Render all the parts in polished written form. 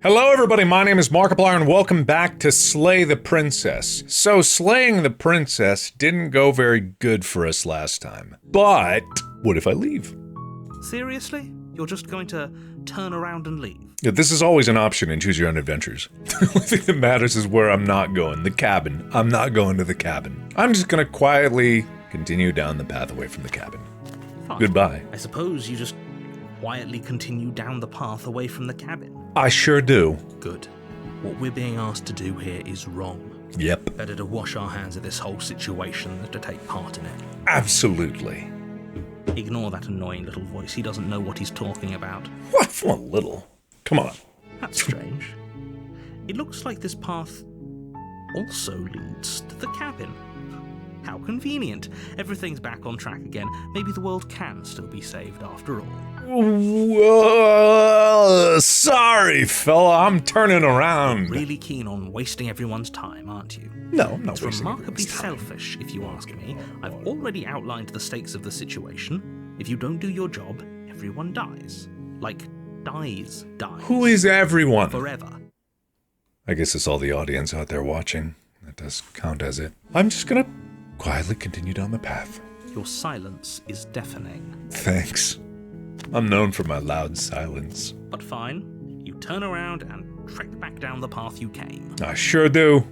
Hello everybody, my name is Markiplier and welcome back to Slay the Princess. So slaying the princess didn't go very good for us last time. But what if I leave? Seriously? You're just going to turn around and leave? Yeah, this is always an option in Choose Your Own Adventures. The only thing that matters is where I'm not going, the cabin. I'm not going to the cabin. I'm just gonna quietly continue down the path away from the cabin. Fine. Goodbye. I suppose you just quietly continue down the path away from the cabin. I sure do. Good. What we're being asked to do here is wrong. Yep. Better to wash our hands of this whole situation than to take part in it. Absolutely. Ignore that annoying little voice. He doesn't know what he's talking about. What? Well, little. Come on. That's strange. It looks like this path also leads to the cabin. How convenient. Everything's back on track again. Maybe the world can still be saved after all. Sorry, fella, I'm turning around. Really keen on wasting everyone's time, aren't you? No, I'm not It's wasting remarkably everyone's time. selfish, if you ask me. I've already outlined the stakes of the situation. If you don't do your job, everyone dies. Like, dies. Who is everyone? Forever. I guess it's all the audience out there watching. That does count as it. I'm just gonna quietly continue down the path. Your silence is deafening. Thanks. I'm known for my loud silence. But fine, you turn around and trek back down the path you came. I sure do.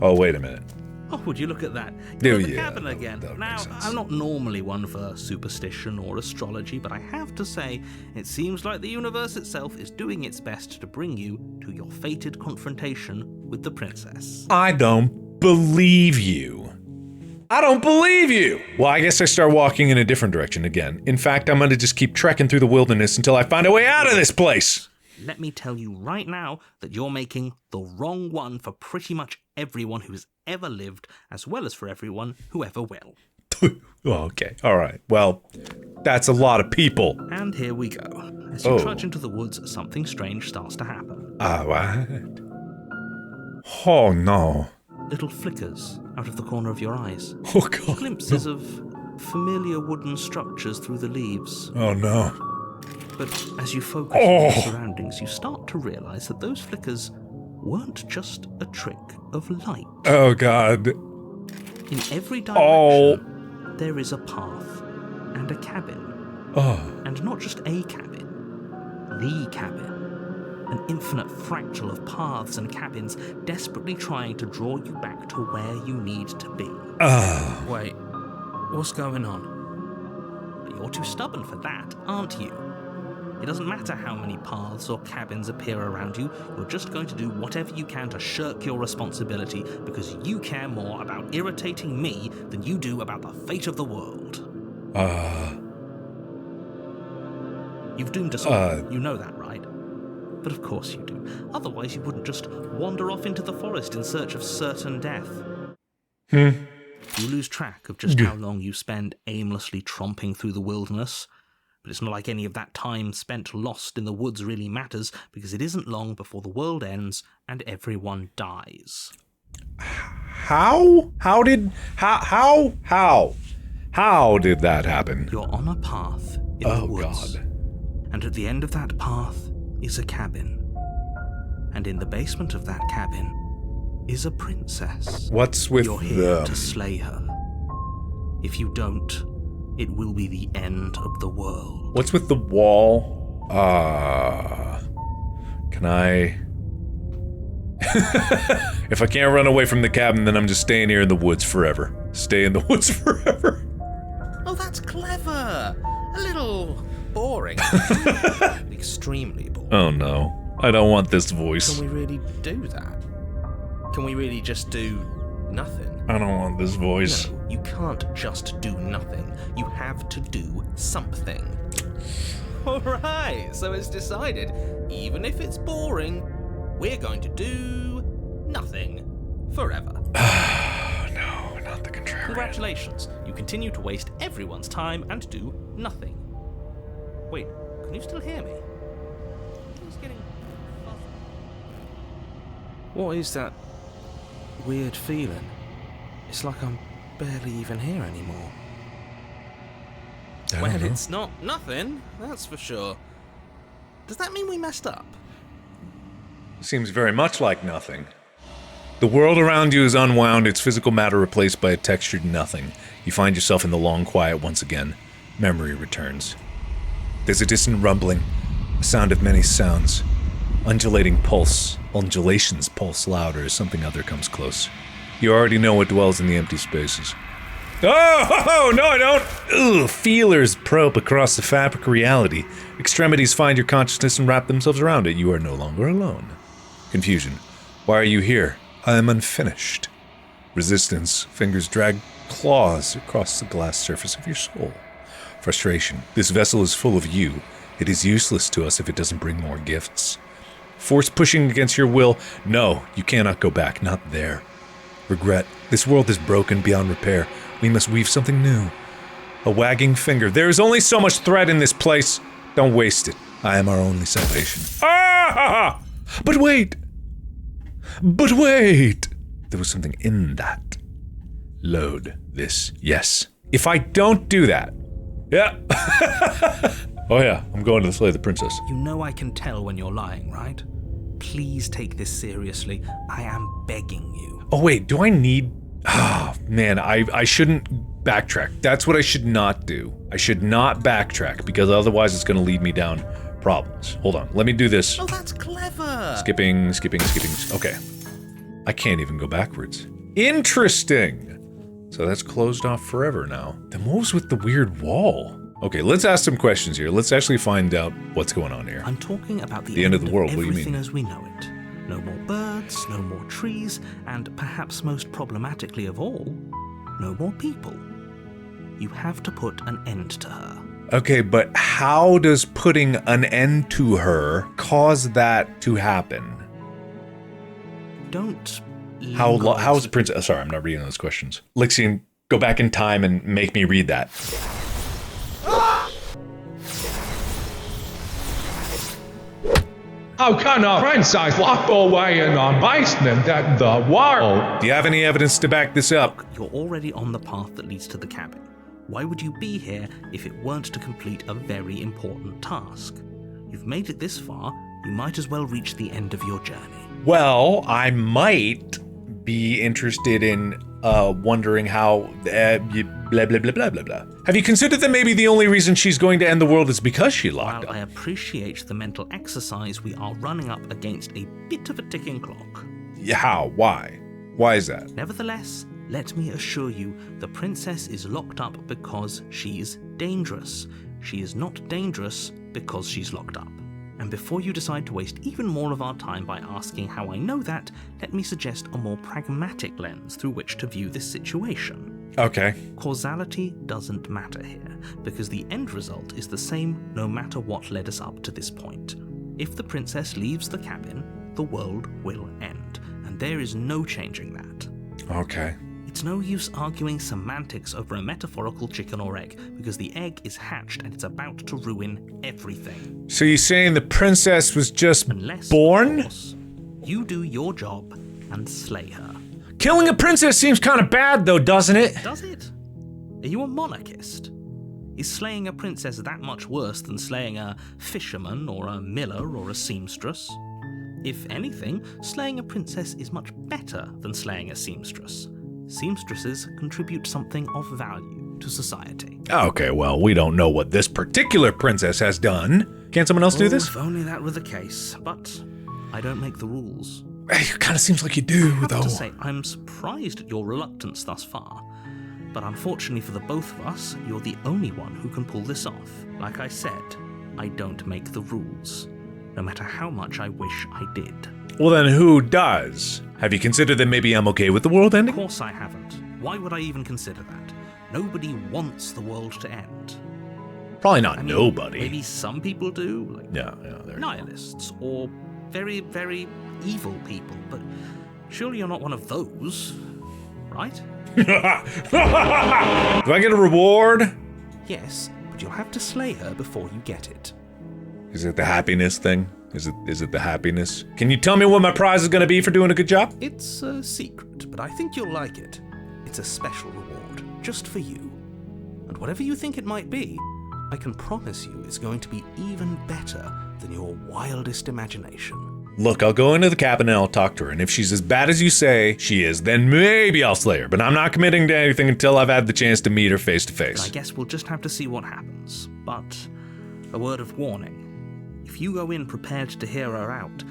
Oh, wait a minute. Oh, would you look at that? Oh, You're in the yeah, cabin again. that Now, makes sense. I'm not normally one for superstition or astrology, but I have to say, it seems like the universe itself is doing its best to bring you to your fated confrontation with the princess. I don't believe you. I don't believe you! Well, I guess I start walking in a different direction again. In fact, I'm gonna just keep trekking through the wilderness until I find a way out of this place! Let me tell you right now that you're making the wrong one for pretty much everyone who's ever lived, as well as for everyone who ever will. Oh, okay, alright. Well, that's a lot of people. And here we go. As you trudge into the woods, something strange starts to happen. Alright. Oh no. Little flickers out of the corner of your eyes. Oh god. Glimpses of familiar wooden structures through the leaves. Oh no. But as you focus on your surroundings, you start to realize that those flickers weren't just a trick of light. Oh god. In every direction, there is a path and a cabin. Oh. And not just a cabin, the cabin. An infinite fractal of paths and cabins desperately trying to draw you back to where you need to be. Wait, what's going on? But you're too stubborn for that, aren't you? It doesn't matter how many paths or cabins appear around you, you're just going to do whatever you can to shirk your responsibility because you care more about irritating me than you do about the fate of the world. You've doomed us all, you know that, right? But of course you do. Otherwise you wouldn't just wander off into the forest in search of certain death. You lose track of just how long you spend aimlessly tromping through the wilderness. But it's not like any of that time spent lost in the woods really matters, because it isn't long before the world ends and everyone dies. How? How did that happen? You're on a path in the woods. God. And at the end of that path is a cabin. And in the basement of that cabin is a princess. What's with You're here the... to slay her. If you don't, it will be the end of the world. What's with the wall? Can I... If I can't run away from the cabin, then I'm just staying here in the woods forever. Stay in the woods forever. Oh, that's clever! A little boring. Extremely boring. Oh no. I don't want this voice. Can we really do that? Can we really just do nothing? I don't want this voice. No, you can't just do nothing. You have to do something. Alright, so it's decided. Even if it's boring, we're going to do nothing. Forever. No, not the contrarian. Congratulations, you continue to waste everyone's time and do nothing. Wait, can you still hear me? It's getting fuzzy. What is that weird feeling? It's like I'm barely even here anymore. I don't Well, know. it's not nothing, that's for sure. Does that mean we messed up? Seems very much like nothing. The world around you is unwound, its physical matter replaced by a textured nothing. You find yourself in the long quiet once again. Memory returns. There's a distant rumbling, a sound of many sounds. Undulating pulse. Undulations pulse louder as something other comes close. You already know what dwells in the empty spaces. Oh, no I don't! Ugh, feelers probe across the fabric of reality. Extremities find your consciousness and wrap themselves around it. You are no longer alone. Confusion. Why are you here? I am unfinished. Resistance. Fingers drag claws across the glass surface of your soul. Frustration. This vessel is full of you. It is useless to us if it doesn't bring more gifts. Force pushing against your will. No, you cannot go back. Not there. Regret. This world is broken beyond repair. We must weave something new. A wagging finger. There is only so much thread in this place. Don't waste it. I am our only salvation. Ah! But wait! But wait! There was something in that. Load this. Yes. If I don't do that... Yeah. Oh yeah, I'm going to slay the princess. You know I can tell when you're lying, right? Please take this seriously. I am begging you. Oh wait, do I need... Oh man, I shouldn't backtrack. That's what I should not do. I should not backtrack, because otherwise it's going to lead me down problems. Hold on, let me do this. Oh, that's clever! Skipping. Okay. I can't even go backwards. Interesting! So that's closed off forever now. Then what was with the weird wall? Okay, let's ask some questions here. Let's actually find out what's going on here. I'm talking about the end of the world. What do you everything mean? As we know it. No more birds, no more trees, and perhaps most problematically of all, no more people. You have to put an end to her. Okay, but how does putting an end to her cause that to happen? Don't... How is the princess... Sorry, I'm not reading those questions. Lixian, go back in time and make me read that. How can a princess walk away in a basement at the world? Do you have any evidence to back this up? You're already on the path that leads to the cabin. Why would you be here if it weren't to complete a very important task? You've made it this far, you might as well reach the end of your journey. Well, I might be interested in wondering how blah blah blah blah blah blah. Have you considered that maybe the only reason she's going to end the world is because she locked While up? I appreciate the mental exercise, we are running up against a bit of a ticking clock. How? Why? Why is that? Nevertheless, let me assure you, the princess is locked up because she's dangerous. She is not dangerous because she's locked up. And before you decide to waste even more of our time by asking how I know that, let me suggest a more pragmatic lens through which to view this situation. Okay. Causality doesn't matter here, because the end result is the same no matter what led us up to this point. If the princess leaves the cabin, the world will end, and there is no changing that. Okay. It's no use arguing semantics over a metaphorical chicken or egg, because the egg is hatched and it's about to ruin everything. So you're saying the princess was just Unless, born? of course, you do your job and slay her. Killing a princess seems kind of bad though, doesn't it? Does it? Are you a monarchist? Is slaying a princess that much worse than slaying a fisherman or a miller or a seamstress? If anything, slaying a princess is much better than slaying a seamstress. Seamstresses contribute something of value to society. Okay, well, we don't know what this particular princess has done. Can't someone else do this? If only that were the case, but I don't make the rules. It kind of seems like you do, I have though. to say, I'm surprised at your reluctance thus far. But unfortunately for the both of us, you're the only one who can pull this off. Like I said, I don't make the rules, no matter how much I wish I did. Well, then who does? Have you considered that maybe I'm okay with the world Of ending? course I haven't. Why would I even consider that? Nobody wants the world to end. Probably not I mean, nobody. Maybe some people do, like Yeah, there. nihilists, or very, very evil people, but surely you're not one of those, right? Do I get a reward? Yes, but you'll have to slay her before you get it. Is it the happiness thing? Is it the happiness? Can you tell me what my prize is gonna be for doing a good job? It's a secret, but I think you'll like it. It's a special reward, just for you. And whatever you think it might be, I can promise you it's going to be even better than your wildest imagination. Look, I'll go into the cabin and I'll talk to her, and if she's as bad as you say she is, then maybe I'll slay her, but I'm not committing to anything until I've had the chance to meet her face to face. I guess we'll just have to see what happens. But a word of warning. If you go in prepared to hear her out,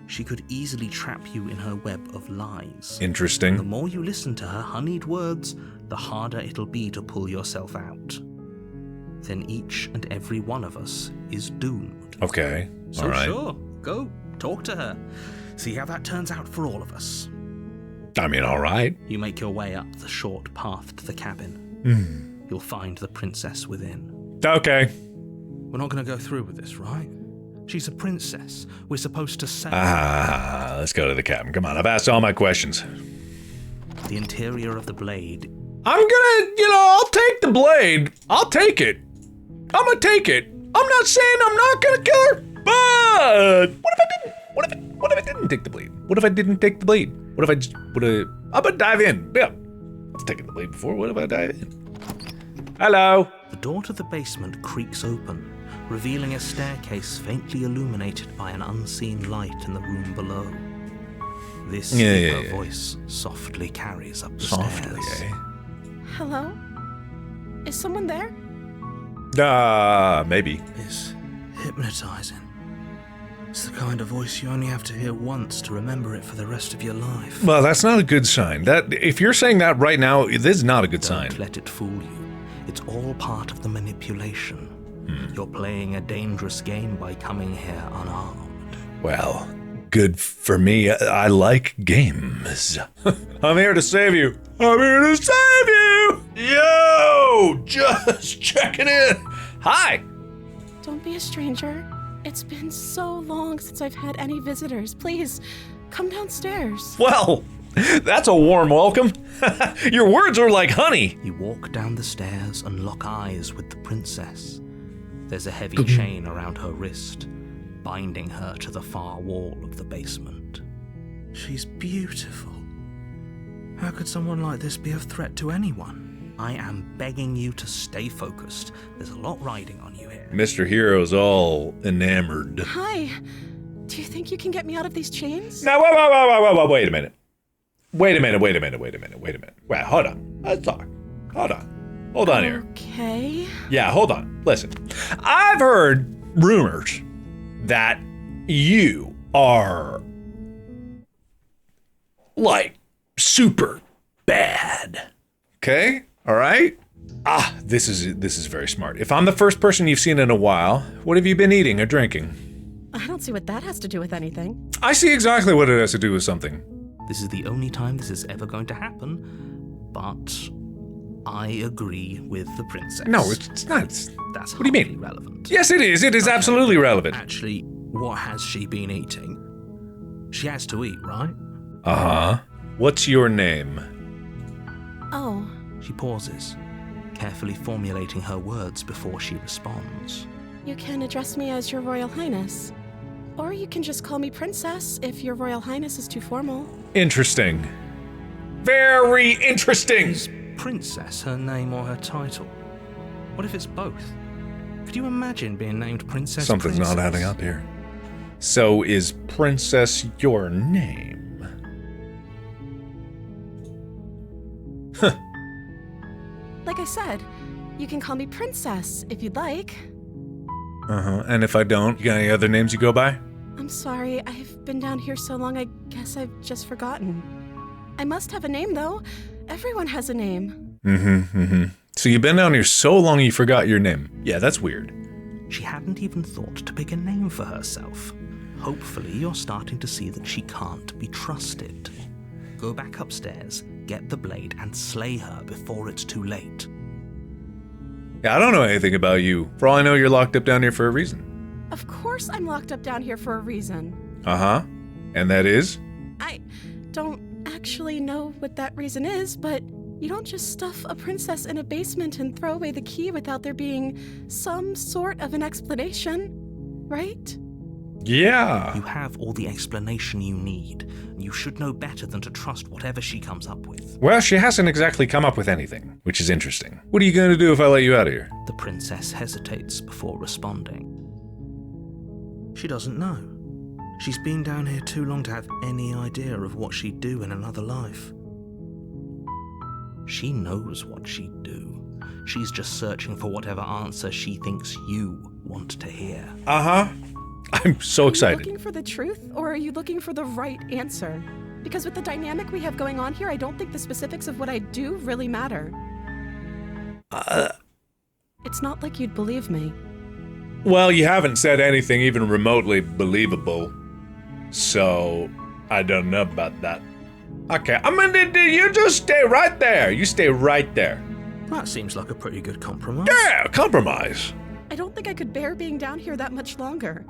she could easily trap you in her web of lies. Interesting. The more you listen to her honeyed words, the harder it'll be to pull yourself out. Then each and every one of us is doomed. Okay, So all right. sure, go, talk to her. See how that turns out for all of us. I mean, all right. You make your way up the short path to the cabin. You'll find the princess within. Okay. We're not going to go through with this, right? She's a princess. We're supposed to save Let's go to the cabin. Come on, I've asked all my questions. the interior of the blade. I'm gonna, I'll take the blade. I'll take it. I'm gonna take it. I'm not saying I'm not gonna kill her, but what if I didn't? What if I didn't take the blade? What if I didn't take the blade? What if I just I'm gonna dive in. Yeah. I was taking the blade before. What if I dive in? Hello. The door to the basement creaks open, revealing a staircase faintly illuminated by an unseen light in the room below. This her voice softly carries up the stairs. Hello? Is someone there? Maybe. It's hypnotizing. It's the kind of voice you only have to hear once to remember it for the rest of your life. Well, that's not a good sign. That if you're saying that right now, this is not a good sign. Don't let it fool you. It's all part of the manipulation. You're playing a dangerous game by coming here unarmed. Well, good for me. I like games. I'm here to save you. I'm here to save you. Yo, just checking in. Hi. Don't be a stranger. It's been so long since I've had any visitors. Please, come downstairs. Well, that's a warm welcome. Your words are like honey. You walk down the stairs and lock eyes with the princess. There's a heavy chain around her wrist, binding her to the far wall of the basement. She's beautiful. How could someone like this be a threat to anyone? I am begging you to stay focused. There's a lot riding on you here. Mr. Hero's all enamored. Hi. Do you think you can get me out of these chains? Now, wait a minute. Wait, hold on. Let's talk. Hold on here. Okay. Yeah, hold on. Listen. I've heard rumors that you are like super bad. Okay? All right? This is very smart. If I'm the first person you've seen in a while, what have you been eating or drinking? I don't see what that has to do with anything. I see exactly what it has to do with something. This is the only time this is ever going to happen, but I agree with the princess. No, it's not. That's what do you mean? hardly relevant. Yes, it is. It is absolutely relevant. Actually, what has she been eating? She has to eat, right? Uh-huh. What's your name? Oh, She pauses, carefully formulating her words before she responds. you can address me as Your Royal Highness. Or you can just call me Princess if Your Royal Highness is too formal. Interesting. Very interesting. Is princess her name or her title? What if it's both? Could you imagine being named Princess? Something's not adding up here. So is Princess your name? Like I said, you can call me Princess if you'd like. Uh-huh. And if I don't, you got any other names you go by? I'm sorry, I've been down here so long I guess I've just forgotten. I must have a name though. Everyone has a name. So you've been down here so long you forgot your name. Yeah, that's weird. She hadn't even thought to pick a name for herself. Hopefully you're starting to see that she can't be trusted. Go back upstairs, get the blade, and slay her before it's too late. Yeah, I don't know anything about you. For all I know, you're locked up down here for a reason. Of course I'm locked up down here for a reason. Uh-huh. And that is? I don't actually know what that reason is, but you don't just stuff a princess in a basement and throw away the key without there being some sort of an explanation, right? Yeah. You have all the explanation you need, and you should know better than to trust whatever she comes up with. Well, she hasn't exactly come up with anything, which is interesting. What are you going to do if I let you out of here? The princess hesitates before responding. She doesn't know. She's been down here too long to have any idea of what she'd do in another life. She knows what she'd do. She's just searching for whatever answer she thinks you want to hear. Uh-huh. I'm so excited. Are you looking for the truth, or are you looking for the right answer? Because with the dynamic we have going on here, I don't think the specifics of what I do really matter. It's not like you'd believe me. Well, you haven't said anything even remotely believable. So, I don't know about that. Okay, you just stay right there. You stay right there. That seems like a pretty good compromise. Yeah, compromise. I don't think I could bear being down here that much longer.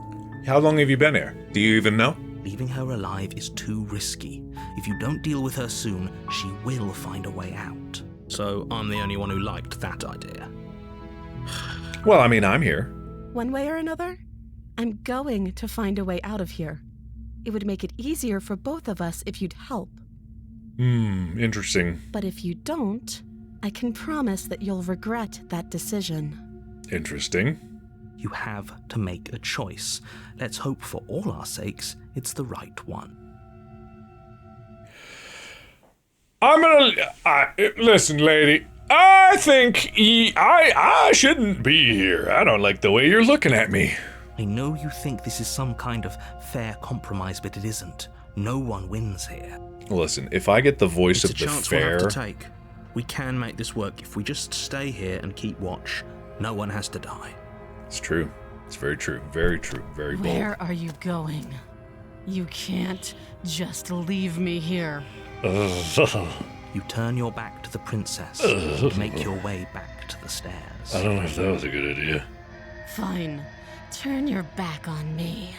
How long have you been here? Do you even know? Leaving her alive is too risky. If you don't deal with her soon, she will find a way out. So I'm the only one who liked that idea. Well, I mean, I'm here. One way or another, I'm going to find a way out of here. It would make it easier for both of us if you'd help. Interesting. But if you don't, I can promise that you'll regret that decision. Interesting. You have to make a choice. Let's hope for all our sakes it's the right one. Listen, lady. I think I shouldn't be here. I don't like the way you're looking at me. I know you think this is some kind of fair compromise, but it isn't. No one wins here. Listen, if I get the voice It's of a the chance we'll fair... have to take. We can make this work if we just stay here and keep watch. No one has to die. It's true. It's very true. Very true. Very bold. Where are you going? You can't just leave me here. You turn your back to the princess and make your way back to the stairs. I don't know if that was a good idea. Fine. Turn your back on me.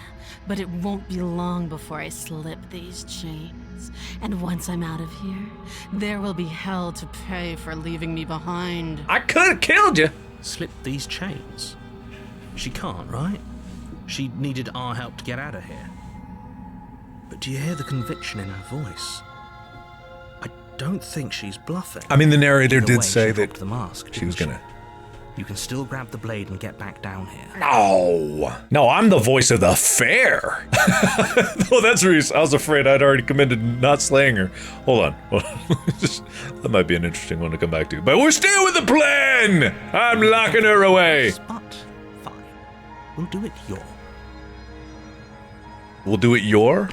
But it won't be long before I slip these chains. And once I'm out of here, there will be hell to pay for leaving me behind. I could have killed you. Slip these chains? She can't, right? She needed our help to get out of here. But do you hear the conviction in her voice? I don't think she's bluffing. I mean, the narrator Either did way, say she that dropped the mask, she was didn't gonna... You can still grab the blade and get back down here. No, I'm the voice of the fair. No, that's the reason. I was afraid I'd already committed not slaying her. Hold on. That might be an interesting one to come back to. But we're still with the plan. I'm locking her away. But fine. We'll do it your. We'll do it your?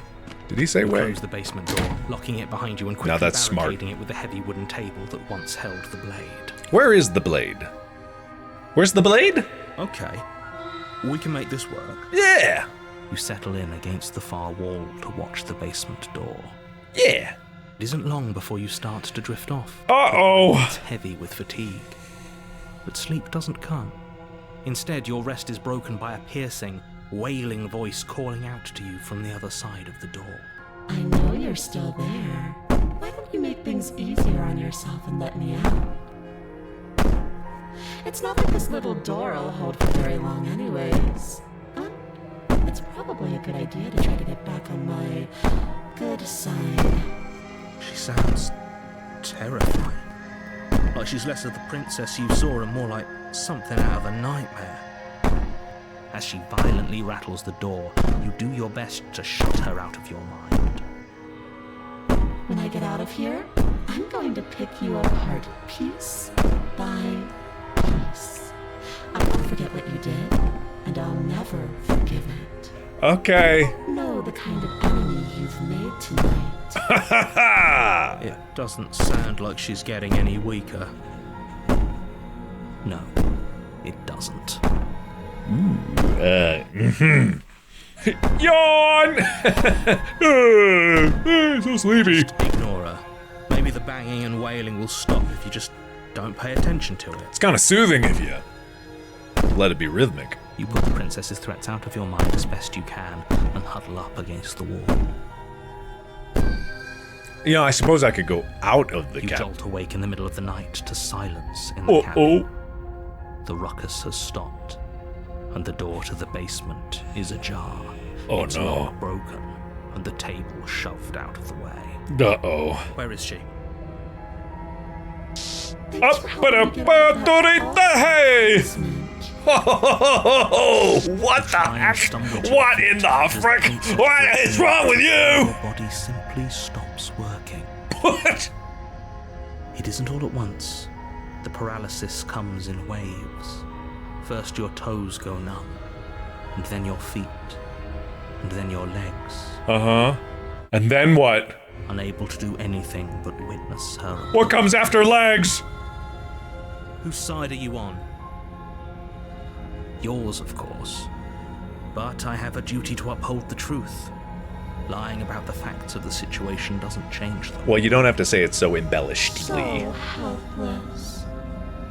Did he say way? Close the basement door, locking it behind you and quickly Now that's smart. barricading it with the heavy wooden table that once held the blade. Where is the blade? Where's the blade? Okay. We can make this work. Yeah. You settle in against the far wall to watch the basement door. Yeah. It isn't long before you start to drift off. Uh-oh. It's heavy with fatigue. But sleep doesn't come. Instead, your rest is broken by a piercing, wailing voice calling out to you from the other side of the door. I know you're still there. Why don't you make things easier on yourself and let me out? It's not like this little door will hold for very long anyways. But it's probably a good idea to try to get back on my good side. She sounds terrifying. Like she's less of the princess you saw and more like something out of a nightmare. As she violently rattles the door, you do your best to shut her out of your mind. When I get out of here, I'm going to pick you apart piece by piece. I won't forget what you did, and I'll never forgive it. Okay. Know the kind of enemy you've made tonight. It doesn't sound like she's getting any weaker. No, it doesn't. Yawn! So sleepy. Just ignore her. Maybe the banging and wailing will stop if you just don't pay attention to it. It's kind of soothing of you. Let it be rhythmic. You put the princess's threats out of your mind as best you can and huddle up against the wall. You know, I suppose I could go out of the You cabin. jolt awake in the middle of the night to silence in the cabin. The ruckus has stopped, and the door to the basement is ajar. Oh, its no. lock broken, and the table shoved out of the way. Uh-oh. Where is she? Thanks for helping me get out of that awful basement. Oh, what the Try and heck? stumble to What your in feet the as frick? princess What breaks is in. wrong with you? Your body simply stops working. What? It isn't all at once. The paralysis comes in waves. First your toes go numb, and then your feet, and then your legs. Uh-huh. And then what? Unable to do anything but witness her. What comes after legs? Whose side are you on? Yours, of course. But I have a duty to uphold the truth. Lying about the facts of the situation doesn't change them. Well, you don't have to say it so embellishedly. So helpless.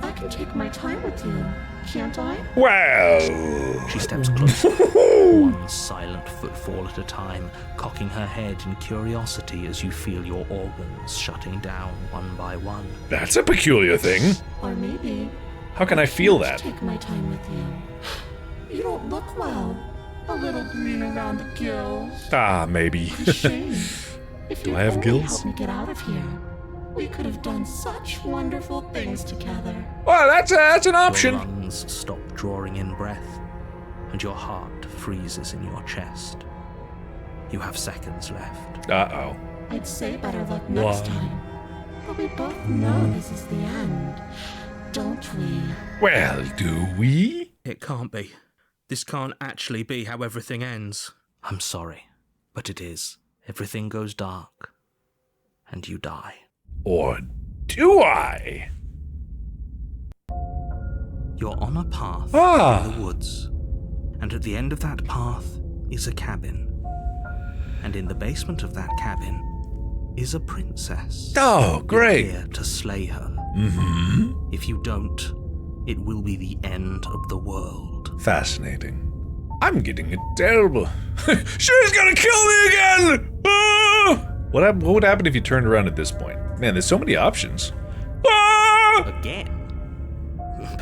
I can take my time with you, can't I? Well... She steps closer, one silent footfall at a time, cocking her head in curiosity as you feel your organs shutting down one by one. That's a peculiar thing. Or maybe How can I feel I'll that? take my time with you. You don't look well. A little green around the gills. Ah, maybe. It's a shame. If Do you I have only gills? help me get out of here, we could have done such wonderful things together. Well, that's an Your option. lungs stop drawing in breath, and your heart freezes in your chest. You have seconds left. Uh-oh. I'd say better luck next Why? time. But we both know this is the end, don't we? Well, do we? It can't be. This can't actually be how everything ends. I'm sorry, but it is. Everything goes dark, and you die. Or do I? You're on a path Ah. in the woods, and at the end of that path is a cabin. And in the basement of that cabin is a princess. Oh, You're great. here to slay her. Mm-hmm. If you don't, it will be the end of the world. Fascinating. I'm getting a terrible... She's gonna kill me again! Ah! What would happen if you turned around at this point? Man, there's so many options. Ah! Again?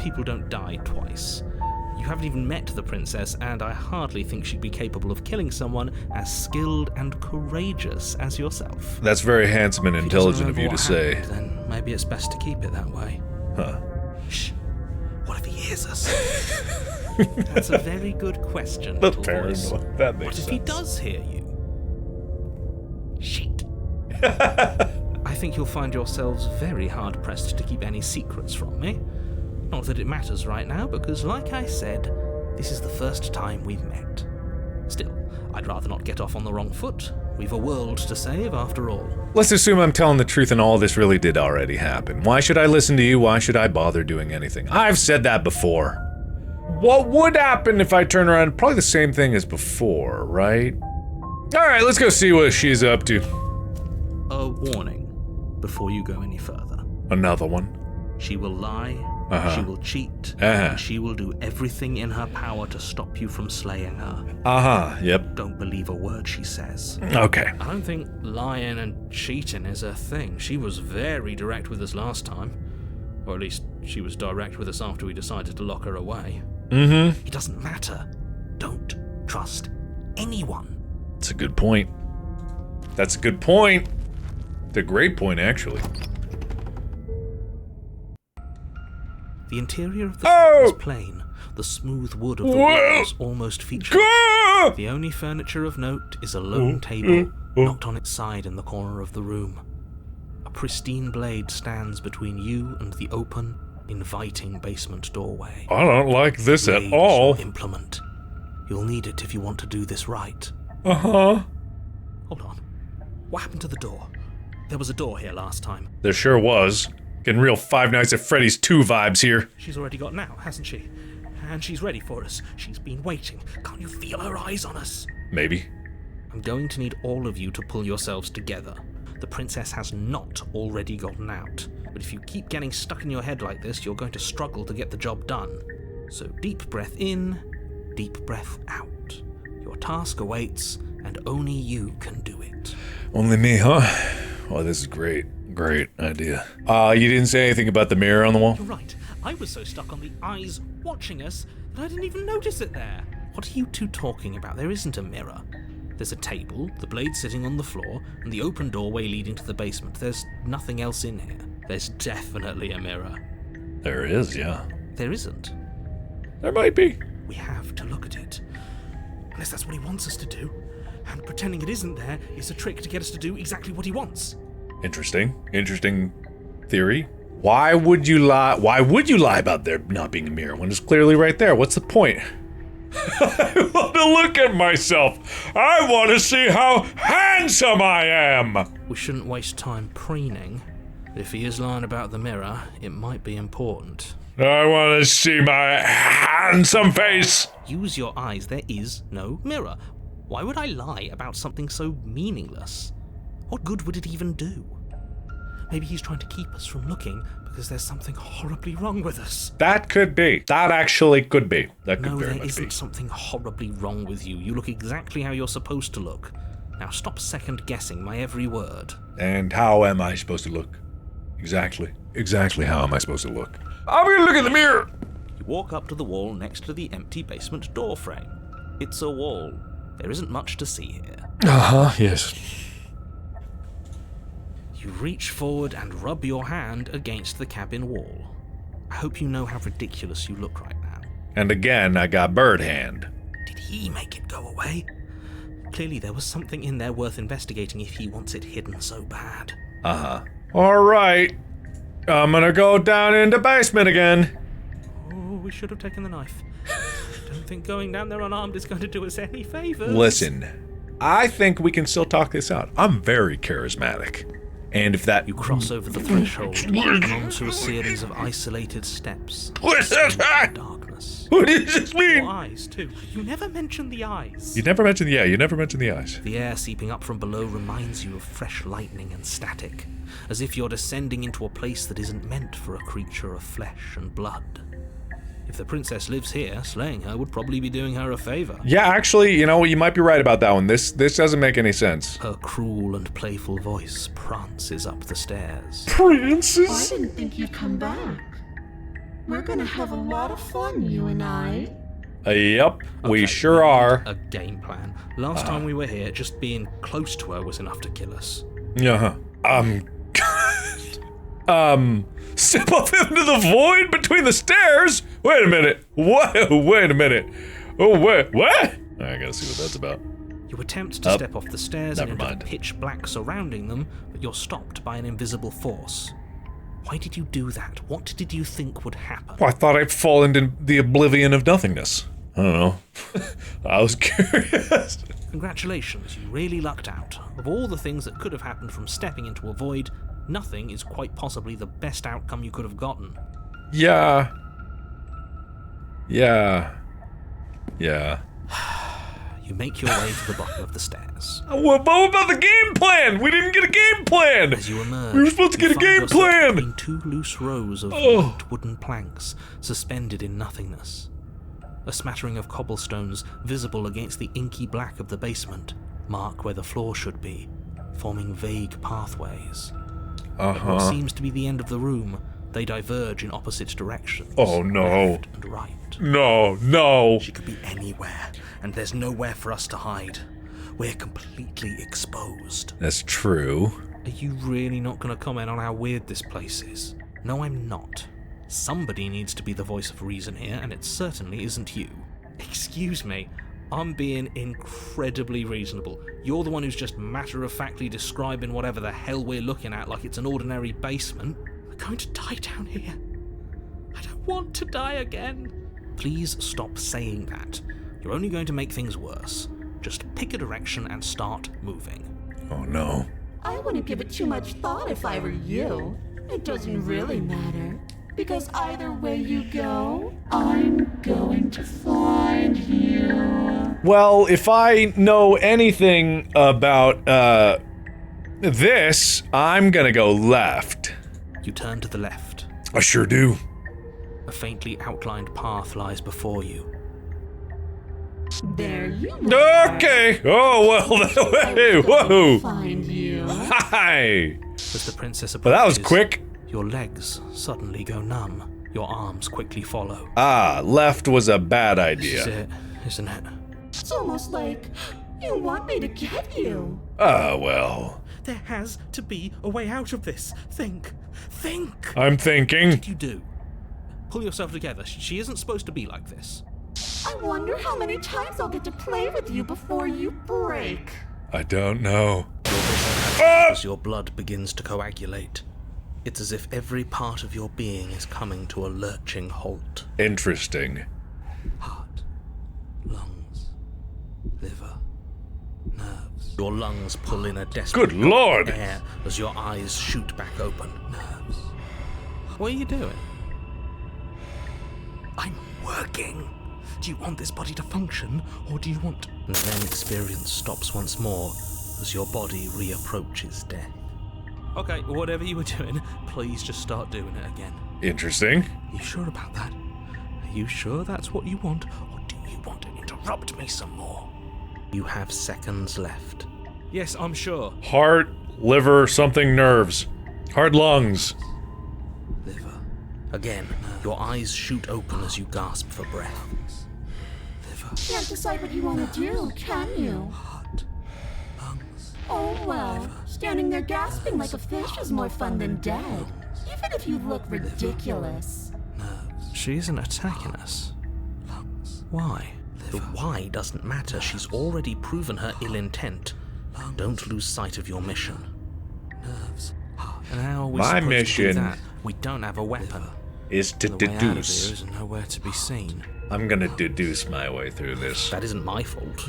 People don't die twice. You haven't even met the princess, and I hardly think she'd be capable of killing someone as skilled and courageous as yourself. That's very handsome and If he doesn't intelligent of you remember to what say. happened, then maybe it's best to keep it that way. Huh. Shh. What if he hears us? That's a very good question, The little voice. paranoia. That makes What if sense. he does hear you? Shit. I think you'll find yourselves very hard-pressed to keep any secrets from me. Not that it matters right now, because like I said, this is the first time we've met. Still, I'd rather not get off on the wrong foot. We've a world to save, after all. Let's assume I'm telling the truth and all this really did already happen. Why should I listen to you? Why should I bother doing anything? I've said that before. What would happen if I turn around? Probably the same thing as before, right? Alright, let's go see what she's up to. A warning before you go any further. Another one. She will lie, she will cheat, and she will do everything in her power to stop you from slaying her. Yep. Don't believe a word she says. Okay. I don't think lying and cheating is her thing. She was very direct with us last time. Or at least, she was direct with us after we decided to lock her away. Mm-hmm. It doesn't matter. Don't trust anyone. That's a good point. That's a good point. It's a great point, actually. The interior of the Oh! flat is plain. The smooth wood of the Whoa! walls almost featureless. Ah! The only furniture of note is a lone table, knocked on its side in the corner of the room. A pristine blade stands between you and the open, inviting basement doorway. I don't like this at Blade is all. your implement. You'll need it if you want to do this right. Uh-huh. Hold on. What happened to the door? There was a door here last time. There sure was. Getting real Five Nights at Freddy's 2 vibes here. She's already got out, hasn't she? And she's ready for us. She's been waiting. Can't you feel her eyes on us? Maybe. I'm going to need all of you to pull yourselves together. The princess has not already gotten out. But if you keep getting stuck in your head like this, you're going to struggle to get the job done. So deep breath in, deep breath out. Your task awaits, and only you can do it. Only me, huh? Oh, this is great. Great idea. You didn't say anything about the mirror on the wall? You're right. I was so stuck on the eyes watching us that I didn't even notice it there. What are you two talking about? There isn't a mirror. There's a table, the blade sitting on the floor, and the open doorway leading to the basement. There's nothing else in here. There's definitely a mirror. There is, yeah. There isn't. There might be. We have to look at it. Unless that's what he wants us to do. And pretending it isn't there is a trick to get us to do exactly what he wants. Interesting. Interesting theory. Why would you lie? Why would you lie about there not being a mirror when it's clearly right there? What's the point? I want to look at myself. I want to see how handsome I am. We shouldn't waste time preening. If he is lying about the mirror, it might be important. I want to see my handsome face. Use your eyes. There is no mirror. Why would I lie about something so meaningless? What good would it even do? Maybe he's trying to keep us from looking because there's something horribly wrong with us. That could be. That actually could be. That could No, very there much isn't be. something horribly wrong with you. You look exactly how you're supposed to look. Now stop second-guessing my every word. And how am I supposed to look? Exactly. Exactly how am I supposed to look? I'm gonna look in the mirror. You walk up to the wall next to the empty basement door frame. It's a wall. There isn't much to see here. Yes. You reach forward and rub your hand against the cabin wall. I hope you know how ridiculous you look right now. And again, I got bird hand. Did he make it go away? Clearly there was something in there worth investigating if he wants it hidden so bad. Alright. I'm gonna go down into basement again. Oh, we should have taken the knife. Don't think going down there unarmed is going to do us any favors. Listen, I think we can still talk this out. I'm very charismatic. And if that... You cross over the threshold and onto a series of isolated steps. What is this? Darkness. What does this Your mean? eyes, too. You never mention the eyes. You never mentioned the eyes. The air seeping up from below reminds you of fresh lightning and static, as if you're descending into a place that isn't meant for a creature of flesh and blood. If the princess lives here, slaying her would probably be doing her a favor. Yeah, actually, you know what? You might be right about that one. This doesn't make any sense. Her cruel and playful voice prances up the stairs. I Princess? didn't think you'd come back. We're gonna have a lot of fun, you and I. Yep, we Okay, sure are. A game plan. Last time we were here, just being close to her was enough to kill us. Uh-huh. Step up into the void between the stairs? Wait a minute. What? Wait a minute. Oh, wait, what? I gotta see what that's about. You attempt to step off the stairs Never and into mind. the pitch black surrounding them, but you're stopped by an invisible force. Why did you do that? What did you think would happen? Well, I thought I'd fall into the oblivion of nothingness. I don't know. I was curious. Congratulations, you really lucked out. Of all the things that could have happened from stepping into a void, nothing is quite possibly the best outcome you could have gotten. Yeah. You make your way to the bottom of the stairs. What about the game plan? We didn't get a game plan. As you emerge, We were supposed to you get a find game yourself plan. between two loose rows of Oh. white wooden planks, suspended in nothingness. A smattering of cobblestones, visible against the inky black of the basement, mark where the floor should be, forming vague pathways. At what seems to be the end of the room, they diverge in opposite directions. Oh, no. Left and right. No. She could be anywhere, and there's nowhere for us to hide. We're completely exposed. That's true. Are you really not going to comment on how weird this place is? No, I'm not. Somebody needs to be the voice of reason here, and it certainly isn't you. Excuse me, I'm being incredibly reasonable. You're the one who's just matter-of-factly describing whatever the hell we're looking at like it's an ordinary basement. We're going to die down here. I don't want to die again. Please stop saying that. You're only going to make things worse. Just pick a direction and start moving. Oh, no. I wouldn't give it too much thought if I were you. It doesn't really matter. Because either way you go, I'm going to find you. Well, if I know anything about, this, I'm gonna go left. You turn to the left. I sure do. A faintly outlined path lies before you. There you are. Okay. Oh, well, hey, whoa. Find you. Hi. As the princess Well, that was approaches, quick. Your legs suddenly go numb. Your arms quickly follow. Ah, left was a bad This idea. is it, isn't it? It's almost like you want me to get you. Ah, well. There has to be a way out of this. Think. I'm thinking. What did you do? pull yourself together. She isn't supposed to be like this. I wonder how many times I'll get to play with you before you break. I don't know. As your blood begins to coagulate, it's as if every part of your being is coming to a lurching halt. Interesting. Heart, lungs, liver, nerves. Your lungs pull in a desperate Good Lord! air as your eyes shoot back open. Nerves. What are you doing? I'm working. Do you want this body to function, or do you want... And then experience stops once more as your body reapproaches death. Okay, whatever you were doing, please just start doing it again. Interesting. You sure about that? Are you sure that's what you want, or do you want to interrupt me some more? You have seconds left. Yes, I'm sure. Heart, liver, something, nerves. Heart, lungs. Liver. Again, your eyes shoot open as you gasp for breath. Liver. Can't decide what you want to do, can you? Heart. Lungs. Oh well, standing there gasping like a fish is more fun than dead. Even if you look ridiculous. Nerves. She isn't attacking us. Lungs. Why? The why doesn't matter. She's already proven her ill intent. Don't lose sight of your mission. Nerves. And how are we My supposed to do mission that? We don't have a weapon. Is to The way out of here deduce. is nowhere to be seen. I'm gonna deduce my way through this. That isn't my fault.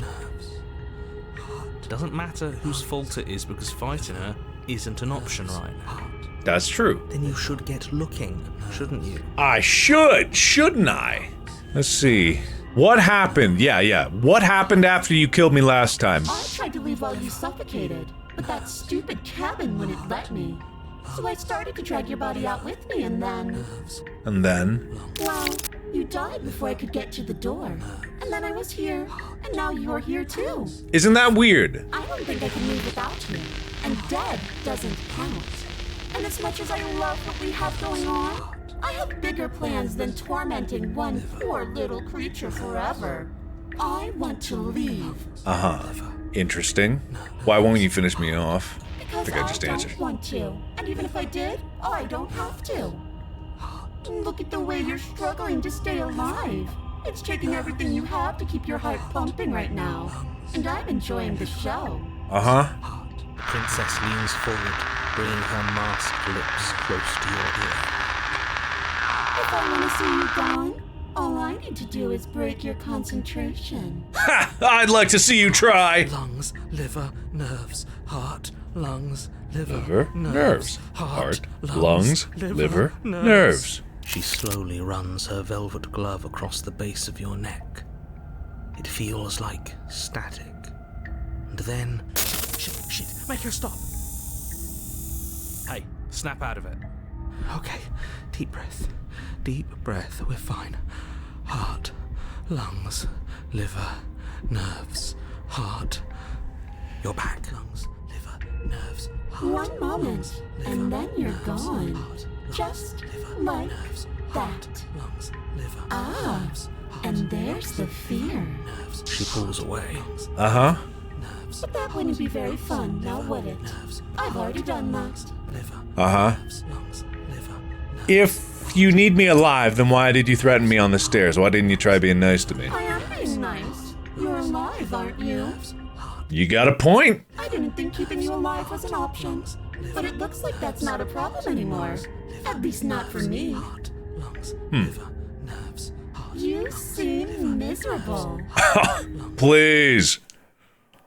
Doesn't matter whose fault it is because fighting her isn't an option right now. That's true. Then you should get looking, shouldn't you? I should, shouldn't I? Let's see. What happened? Yeah. What happened after you killed me last time? I tried to leave while you suffocated, but that stupid cabin wouldn't let me. So I started to drag your body out with me, and then... And then? Well, you died before I could get to the door. And then I was here, and now you're here too. Isn't that weird? I don't think I can leave without you. And dead doesn't count. And as much as I love what we have going on, I have bigger plans than tormenting one poor little creature forever. I want to leave. Interesting. Why won't you finish me off? Because think I just answered. don't want to. And even if I did, I don't have to. Look at the way you're struggling to stay alive. It's taking everything you have to keep your heart pumping right now. And I'm enjoying the show. Princess leans forward, bringing her masked lips close to your ear. If I want to see you gone, all I need to do is break your concentration. Ha! I'd like to see you try! Lungs, liver, nerves, heart, lungs, liver, Liver, nerves. Heart, lungs, lungs, liver, nerves. She slowly runs her velvet glove across the base of your neck. It feels like static. And then... Shit, make her stop! Hey, snap out of it. Okay, deep breath, we're fine. Heart, lungs, liver, nerves, heart. You're back. Lungs, liver, nerves, heart. One moment, and then you're gone. Just like that. Lungs, liver, Ah, and there's the fear. She pulls away. But that wouldn't be very fun, now would it? I've already done that. Lungs, liver, If you need me alive, then why did you threaten me on the stairs? Why didn't you try being nice to me? I am being nice. You're alive, aren't you? You got a point. I didn't think keeping you alive was an option. But it looks like that's not a problem anymore. At least not for me. lungs, liver, nerves, heart. You seem miserable. Please.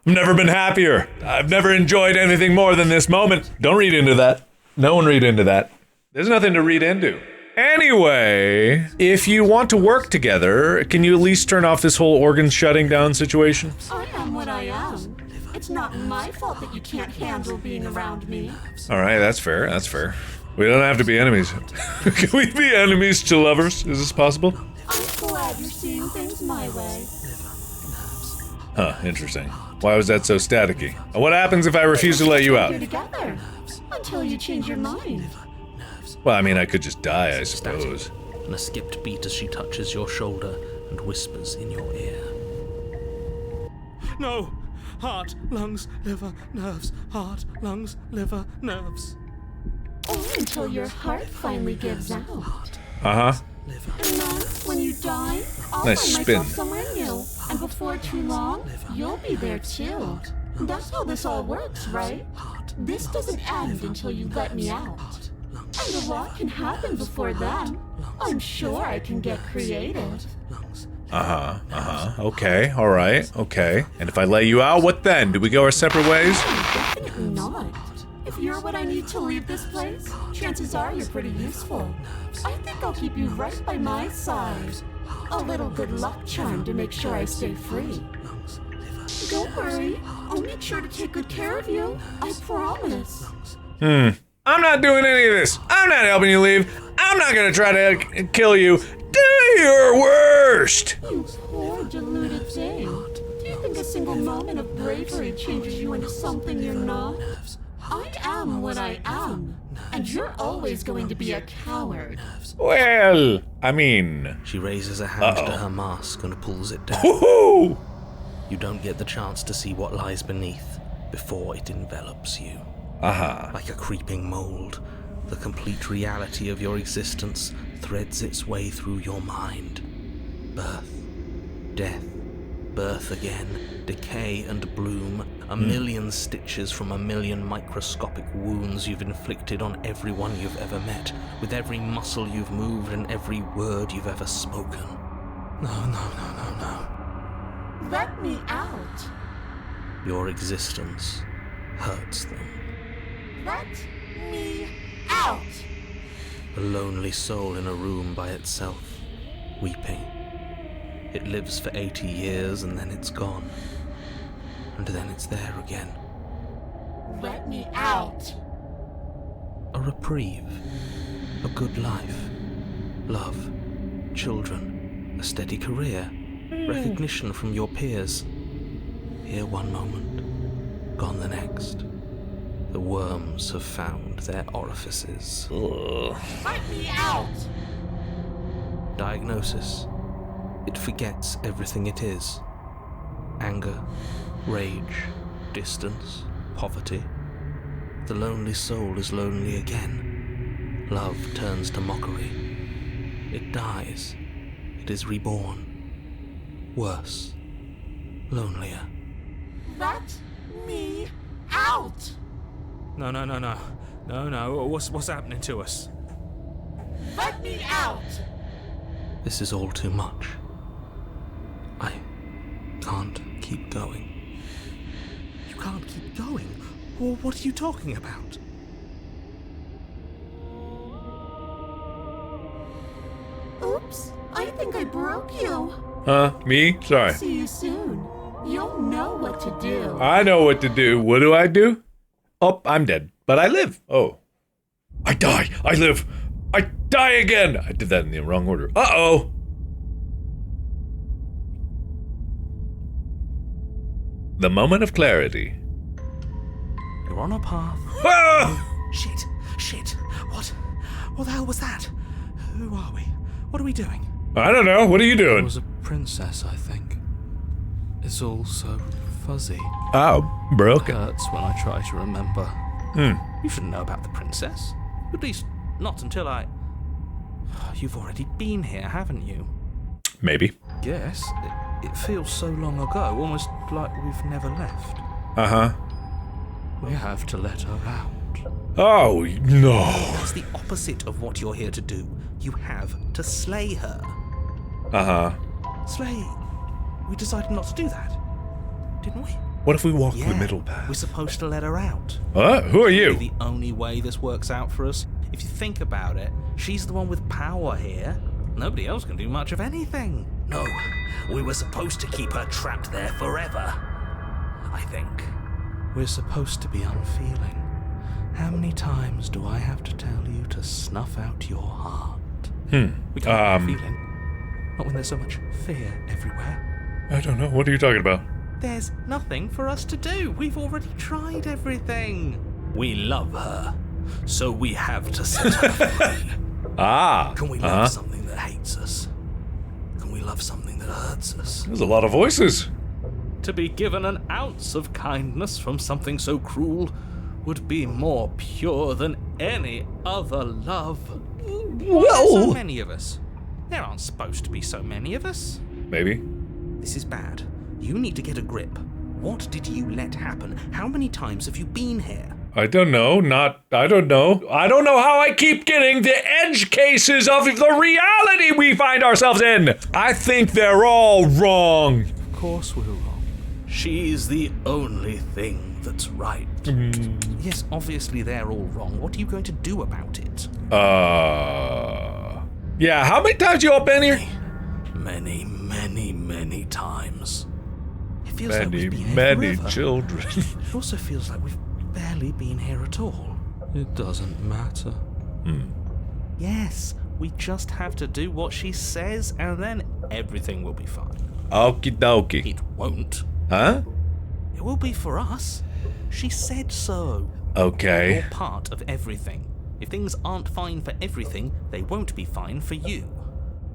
I've never been happier. I've never enjoyed anything more than this moment. Don't read into that. No one read into that. There's nothing to read into. Anyway, if you want to work together, can you at least turn off this whole organ shutting down situation? I am what I am. It's not my fault that you can't handle being around me. Alright, that's fair, that's fair. We don't have to be enemies. Can we be enemies to lovers? Is this possible? I'm glad you're seeing things my way. Huh, interesting. Why was that so staticky? And what happens if I refuse to let you out? You're together until you change your mind. Well, I mean, I could just die, I suppose. And a skipped beat as she touches your shoulder and whispers in your ear. No! Heart, lungs, liver, nerves. Heart, lungs, liver, nerves. Or until your heart finally gives out. And then, when you die, I'll Nice find spin. myself somewhere new. And before too long, you'll be there too. That's how this all works, right? This doesn't end until you let me out. And a lot can happen before then. I'm sure I can get creative. Okay, alright, okay. And if I lay you out, what then? Do we go our separate ways? Definitely not. If you're what I need to leave this place, chances are you're pretty useful. I think I'll keep you right by my side. A little good luck charm to make sure I stay free. Don't worry, I'll make sure to take good care of you. I promise. I'm not doing any of this. I'm not helping you leave. I'm not gonna try to kill you. Do your worst! You poor deluded thing. Do you think a single moment of bravery changes you into something you're not? I am what I am, and you're always going to be a coward. Well, I mean... She raises a hand to her mask and pulls it down. Woohoo! You don't get the chance to see what lies beneath before it envelops you. Like a creeping mold, the complete reality of your existence threads its way through your mind. Birth, death, birth again, decay and bloom, a million stitches from a million microscopic wounds you've inflicted on everyone you've ever met, with every muscle you've moved and every word you've ever spoken. No. Let me out. Your existence hurts them. Let me out. A lonely soul in a room by itself, weeping. It lives for 80 years and then it's gone. And then it's there again. Let me out. A reprieve. A good life. Love. Children. A steady career. Recognition from your peers. Here one moment, gone the next. The worms have found their orifices. Let me out. Diagnosis. It forgets everything it is. Anger, rage, distance, poverty. The lonely soul is lonely again. Love turns to mockery. It dies. It is reborn. Worse. Lonelier. Let me out. No. What's happening to us? Let me out. This is all too much. I can't keep going. You can't keep going? Well, what are you talking about? Oops, I think I broke you. Me? Sorry. See you soon. You'll know what to do. I know what to do. What do I do? Oh, I'm dead. But I live. Oh. I die. I live. I die again. I did that in the wrong order. Uh-oh. The moment of clarity. You're on a path. Ah! Shit. What the hell was that? Who are we? What are we doing? I don't know. What are you It doing? was a princess, I think. It's all so fuzzy. Oh, broken. Hurts when I try to remember. You shouldn't know about the princess. At least, not until I... You've already been here, haven't you? Maybe. Yes. It feels so long ago, almost like we've never left. Uh-huh. We have to let her out. Oh, no. That's the opposite of what you're here to do. You have to slay her. Uh-huh. Slay? We decided not to do that, didn't we? What if we walk Yeah, the middle path? we're supposed to let her out. What? Who are you? The only way this works out for us. If you think about it, she's the one with power here. Nobody else can do much of anything. No, we were supposed to keep her trapped there forever. I think. We're supposed to be unfeeling. How many times do I have to tell you to snuff out your heart? We can't be feeling. Not when there's so much fear everywhere. I don't know. What are you talking about? There's nothing for us to do. We've already tried everything. We love her, so we have to set her free. Can we love something that hates us? Can we love something that hurts us? There's a lot of voices. To be given an ounce of kindness from something so cruel would be more pure than any other love. Why are so many of us? There aren't supposed to be so many of us. Maybe. This is bad. You need to get a grip. What did you let happen? How many times have you been here? I don't know. I don't know. I don't know how I keep getting the edge cases of the reality we find ourselves in. I think they're all wrong. Of course we're wrong. She's the only thing that's right. Yes, obviously they're all wrong. What are you going to do about it? Yeah, how many times you all been here? Many times. It feels like Many, we've been here many forever. children. It also feels like we've barely been here at all. It doesn't matter. Yes, we just have to do what she says and then everything will be fine. Okie dokie. It won't. Huh? It will be for us. She said so. Okay. You're part of everything. If things aren't fine for everything, they won't be fine for you.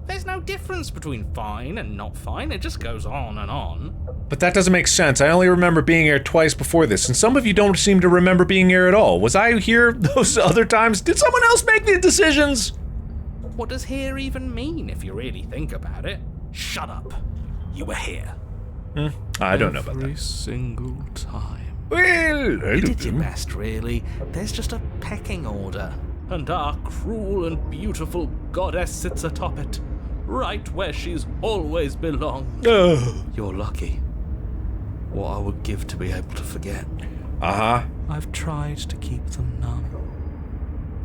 There's no difference between fine and not fine. It just goes on and on. But that doesn't make sense. I only remember being here twice before this, and some of you don't seem to remember being here at all. Was I here those other times? Did someone else make the decisions? What does here even mean if you really think about it? Shut up. You were here. I don't know about Every that. single time. Well, I You don't did your know. best, really. There's just a pecking order. And our cruel and beautiful goddess sits atop it, right where she's always belonged. You're lucky. What I would give to be able to forget. Uh-huh. I've tried to keep them numb,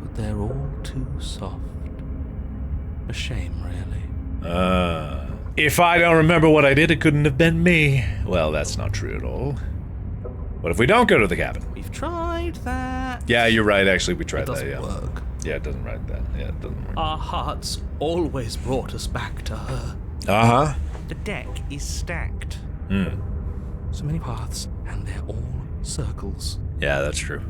but they're all too soft. A shame, really. If I don't remember what I did, it couldn't have been me. Well, that's not true at all. What if we don't go to the cabin? We've tried that. Yeah, you're right. Actually, we tried It doesn't that, yeah. work. Yeah, it doesn't write that. Yeah, it doesn't work. Our hearts always brought us back to her. Uh-huh. The deck is stacked. So many paths, and they're all circles. Yeah, that's true.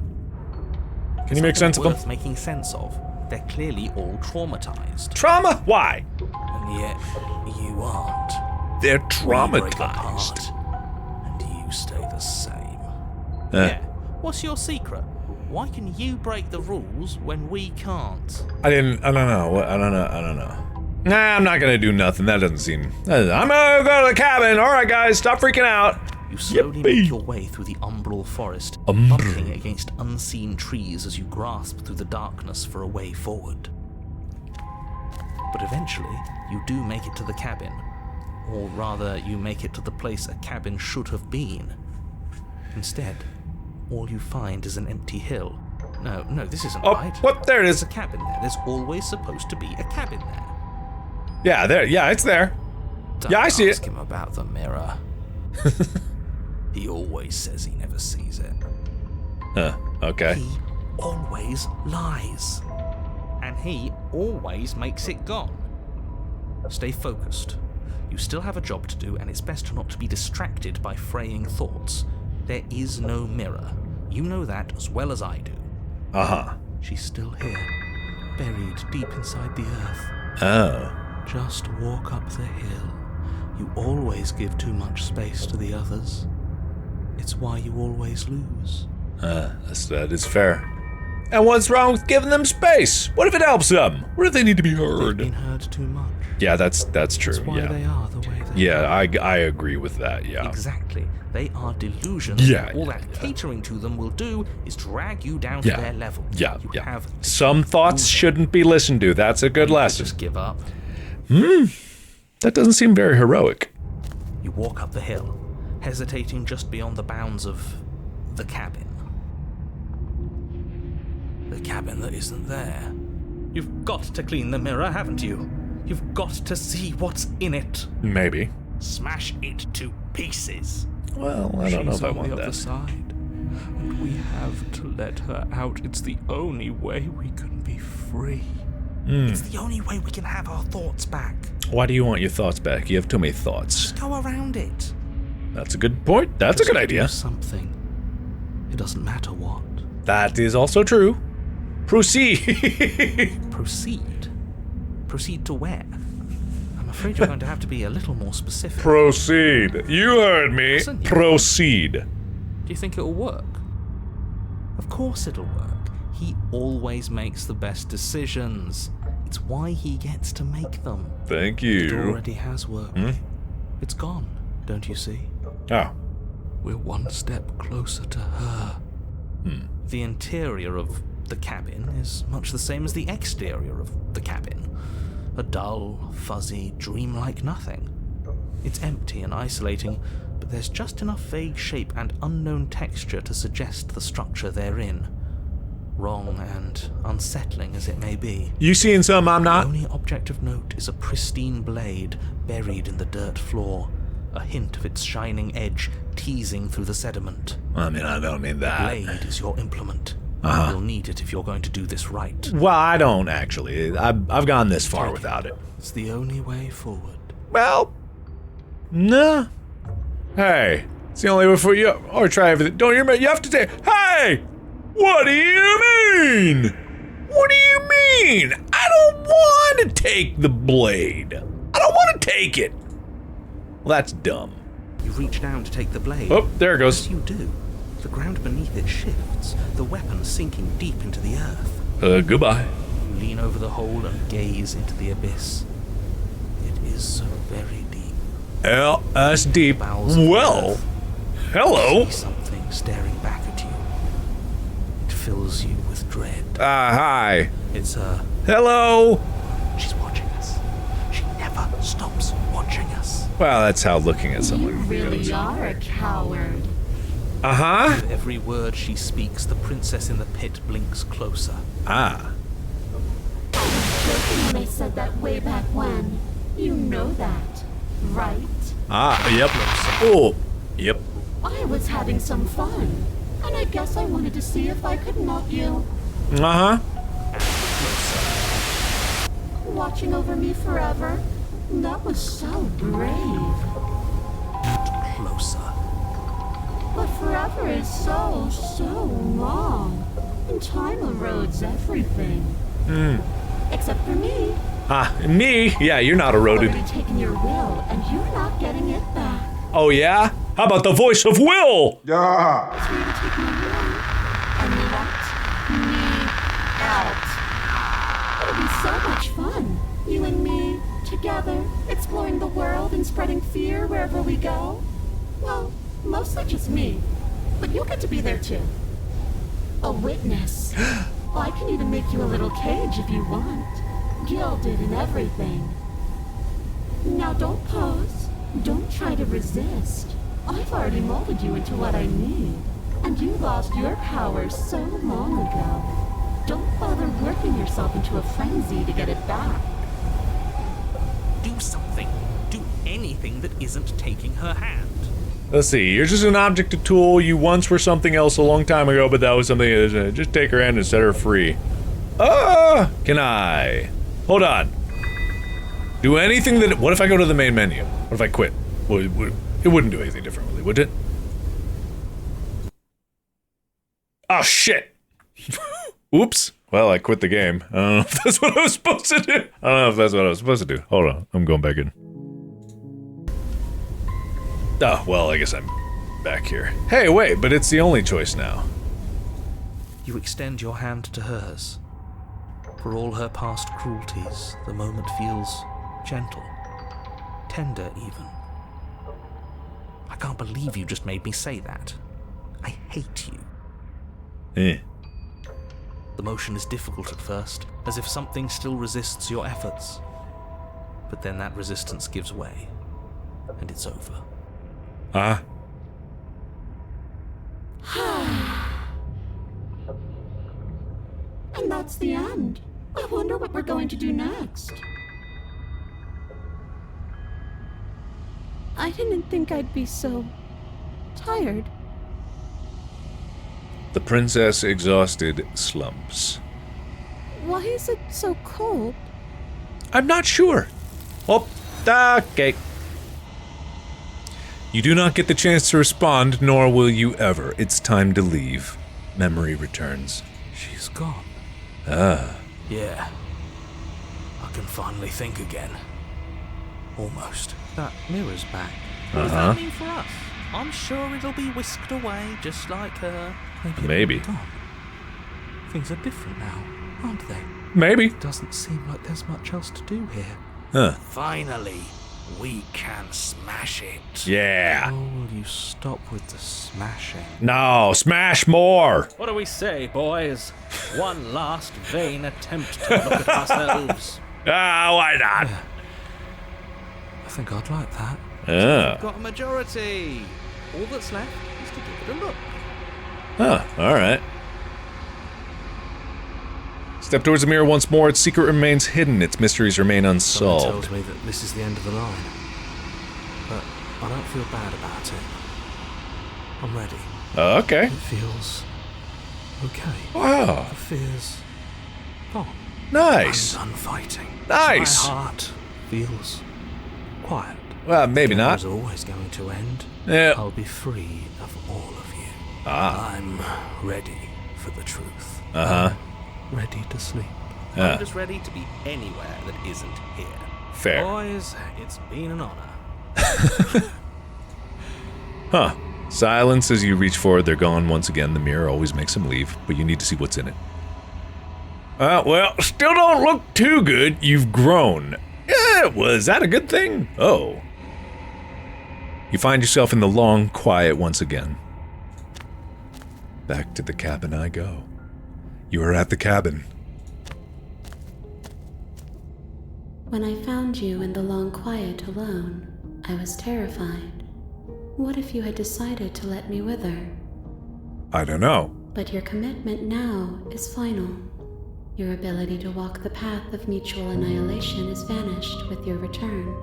Can you make sense of them? Worth making sense of. They're clearly all traumatized. Trauma? Why? And yet, you aren't. They're We break traumatized. apart, and you stay the same. Yeah. What's your secret? Why can you break the rules when we can't? I don't know. Nah, I'm not gonna do nothing. That doesn't seem... I'm gonna go to the cabin. Alright, guys, stop freaking out. You slowly Yippee. make your way through the umbral forest, bumping against unseen trees as you grasp through the darkness for a way forward. But eventually, you do make it to the cabin. Or rather, you make it to the place a cabin should have been. Instead, all you find is an empty hill. No, this isn't Oh, right. what? There it There's is. a cabin there. There's always supposed to be a cabin there. Yeah, there. Yeah, it's there. Don't Yeah, I see it. ask him about the mirror. He always says he never sees it. Okay. He always lies. And he always makes it gone. Stay focused. You still have a job to do, and it's best not to be distracted by fraying thoughts. There is no mirror. You know that as well as I do. Uh-huh. She's still here, buried deep inside the earth. Oh. Just walk up the hill. You always give too much space to the others. It's why you always lose. That is fair. And what's wrong with giving them space? What if it helps them? What if they need to be They've heard? been heard too much. Yeah, that's true. That's why Yeah. they are the way they Yeah, are. I agree with that. Yeah. Exactly. They are delusions. Yeah, All yeah, that yeah. catering to them will do is drag you down Yeah. to their level. Yeah. You Yeah. have Some thoughts shouldn't be listened to. That's a good lesson. just give up. That doesn't seem very heroic. You walk up the hill, hesitating just beyond the bounds of the cabin. The cabin that isn't there. You've got to clean the mirror, haven't you? You've got to see what's in it. Maybe. Smash it to pieces. Well, I don't know She's if I on want the other that. side, and we have to let her out. It's the only way we can be free. It's the only way we can have our thoughts back. Why do you want your thoughts back? You have too many thoughts. Go around it. That's a good point. That's a good Do idea. something. It doesn't matter what. That is also true. Proceed. Proceed. Proceed to where? I'm afraid you're going to have to be a little more specific. Proceed. You heard me. Listen, you- Proceed. Do you think it'll work? Of course it'll work. He always makes the best decisions. It's why he gets to make them. Thank It you. already has worked. It's gone, don't you see? Oh. We're one step closer to her. The interior of the cabin is much the same as the exterior of the cabin. A dull, fuzzy, dreamlike nothing. It's empty and isolating, but there's just enough vague shape and unknown texture to suggest the structure they're in. Wrong and unsettling as it may be. You seeing something I'm The not? only object of note is a pristine blade buried in the dirt floor, a hint of its shining edge teasing through the sediment. I mean, I don't mean that. Blade is your implement. You'll need it if you're going to do this right. Well, I don't actually. I've gone this far without it. It's the only way forward. Well, nah. Hey, it's the only way for you. Or try everything. Don't hear me. You have to say, hey! What do you mean? What do you mean? I don't want to take the blade. I don't want to take it. Well, that's dumb. You reach down to take the blade. Oh, there it As goes. you do, the ground beneath it shifts, the weapon sinking deep into the earth. Goodbye. You lean over the hole and gaze into the abyss. It is so very deep. Well, that's deep. Bowels of Well, earth. hello. See something staring back at you. It fills you with dread. Hi. It's her. Hello. She's watching us. She never stops watching us. Well, that's how looking at You someone really goes. are a coward. Uh-huh. With every word she speaks, the princess in the pit blinks closer. Ah. Joking when I said that way back when. You know that, right? Ah, yep. Oh, yep. I was having some fun, and I guess I wanted to see if I could knock you. Uh-huh. Watching over me forever? That was so brave. Closer. But forever is so, so long. And time erodes everything. Except for me. Ah, me? Yeah, you're not eroded. Already taken your will, and you're not getting it back. Oh, yeah? How about the voice of Will? It's for you to take my will and let me out. It'll be so much fun. You and me, together, exploring the world and spreading fear wherever we go. Well, mostly just me. But you'll get to be there too. A witness. I can even make you a little cage if you want. Gilded and everything. Now don't pose. Don't try to resist. I've already molded you into what I need. And you lost your power so long ago. Don't bother working yourself into a frenzy to get it back. Do something. Do anything that isn't taking her hand. Let's see, you're just an object, a tool. You once were something else a long time ago, but that was something that just take her hand and set her free. Can I? Hold on. Do anything that... What if I go to the main menu? What if I quit? It wouldn't do anything different, really, would it? Oh, shit! Oops. Well, I quit the game. I don't know if that's what I was supposed to do. I don't know if that's what I was supposed to do. Hold on, I'm going back in. Oh, well, I guess I'm back here. Hey, wait, but it's the only choice now. You extend your hand to hers. For all her past cruelties, the moment feels gentle, tender even. I can't believe you just made me say that. I hate you. Eh. The motion is difficult at first, as if something still resists your efforts. But then that resistance gives way, and it's over. Ah. And that's the end. I wonder what we're going to do next. I didn't think I'd be so tired. The princess, exhausted, slumps. Why is it so cold? I'm not sure. Oh, okay. You do not get the chance to respond, nor will you ever. It's time to leave. Memory returns. She's gone. Ah. Yeah. I can finally think again. Almost. That mirror's back. What does that mean for us? I'm sure it'll be whisked away just like her. Maybe. Maybe. Things are different now. aren't they? Maybe. Doesn't seem like there's much else to do here. Huh. Finally, we can smash it. Yeah. Oh, will you stop with the smashing? No, smash more. What do we say, boys? One last vain attempt to look at ourselves. Why not? I think I'd like that. Yeah. Got a majority. All that's left is to give it a look. Huh, alright. Step towards the mirror once more. Its secret remains hidden. Its mysteries remain Someone unsolved. tells me that this is the end of the line. But I don't feel bad about it. I'm ready. Okay. It feels okay. Wow. The fear's gone. Nice. I'm done fighting. Nice. My heart feels quiet. Well, maybe It not. was always going to end. Yeah. I'll be free of all of you. Ah. I'm ready for the truth. Uh-huh. Ready to sleep. Yeah. I'm just ready to be anywhere that isn't here. Fair. Boys, it's been an honor. Huh. Silence as you reach forward. They're gone once again. The mirror always makes them leave, but you need to see what's in it. Well, still don't look too good. You've grown. Yeah, was that a good thing? Oh. You find yourself in the long quiet once again. Back to the cabin I go. You are at the cabin. When I found you in the long quiet alone, I was terrified. What if you had decided to let me wither? I don't know. But your commitment now is final. Your ability to walk the path of mutual annihilation is vanished with your return.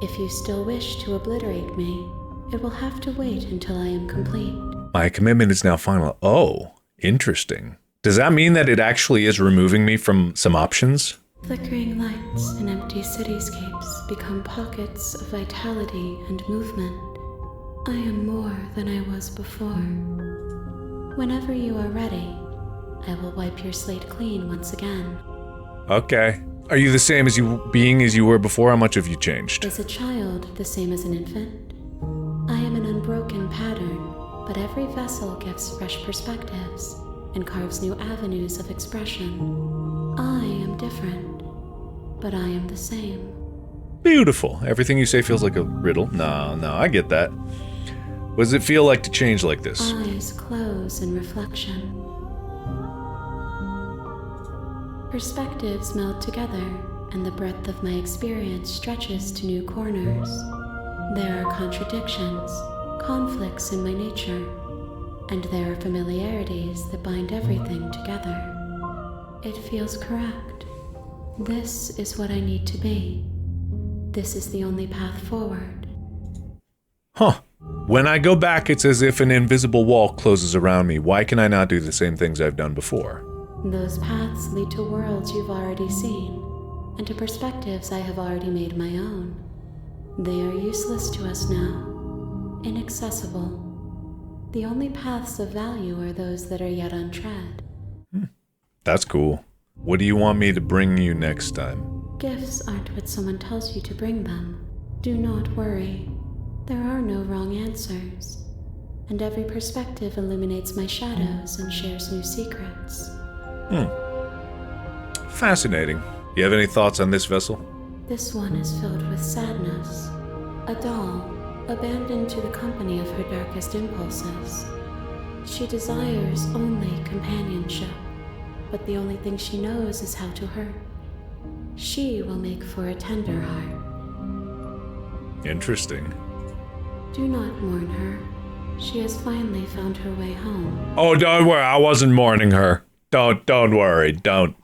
If you still wish to obliterate me, it will have to wait until I am complete. My commitment is now final. Oh, interesting. Does that mean that it actually is removing me from some options? Flickering lights and empty cityscapes become pockets of vitality and movement. I am more than I was before. Whenever you are ready, I will wipe your slate clean once again. Okay. Are you the same as you were before? How much have you changed? Is a child the same as an infant? I am an unbroken pattern, but every vessel gives fresh perspectives and carves new avenues of expression. I am different, but I am the same. Beautiful. Everything you say feels like a riddle. No, I get that. What does it feel like to change like this? Eyes close in reflection. Perspectives meld together, and the breadth of my experience stretches to new corners. There are contradictions, conflicts in my nature, and there are familiarities that bind everything together. It feels correct. This is what I need to be. This is the only path forward. Huh. When I go back, it's as if an invisible wall closes around me. Why can I not do the same things I've done before? Those paths lead to worlds you've already seen, and to perspectives I have already made my own. They are useless to us now, inaccessible. The only paths of value are those that are yet untread. That's cool. What do you want me to bring you next time? Gifts aren't what someone tells you to bring them. Do not worry. There are no wrong answers, and every perspective illuminates my shadows and shares new secrets. Fascinating. You have any thoughts on this vessel? This one is filled with sadness. A doll, abandoned to the company of her darkest impulses. She desires only companionship, but the only thing she knows is how to hurt. She will make for a tender heart. Interesting. Do not mourn her. She has finally found her way home. Oh, don't worry. I wasn't mourning her. Don't worry. Don't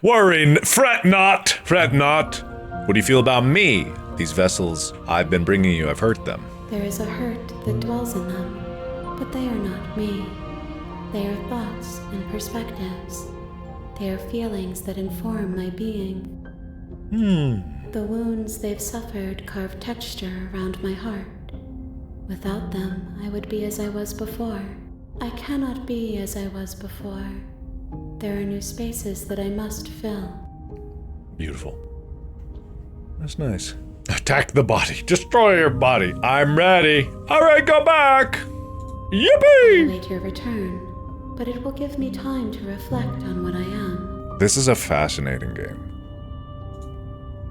worry. Fret not. Fret not. What do you feel about me? These vessels I've been bringing you, I've hurt them. There is a hurt that dwells in them, but they are not me. They are thoughts and perspectives. They are feelings that inform my being. The wounds they've suffered carve texture around my heart. Without them, I would be as I was before. I cannot be as I was before. There are new spaces that I must fill. Beautiful. That's nice. Attack the body. Destroy your body. I'm ready. All right, go back. Yippee! Await your return, but it will give me time to reflect on what I am. This is a fascinating game.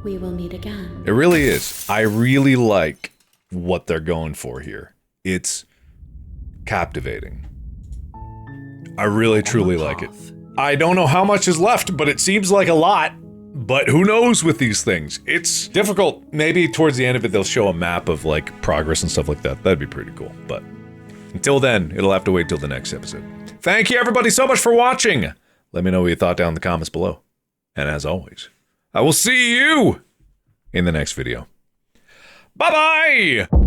We will meet again. It really is. I really like what they're going for here. It's captivating. I really, truly like it. I don't know how much is left, but it seems like a lot. But who knows with these things? It's difficult. Maybe towards the end of it, they'll show a map of like progress and stuff like that. That'd be pretty cool. But until then, it'll have to wait till the next episode. Thank you everybody so much for watching. Let me know what you thought down in the comments below. And as always, I will see you in the next video. Bye-bye!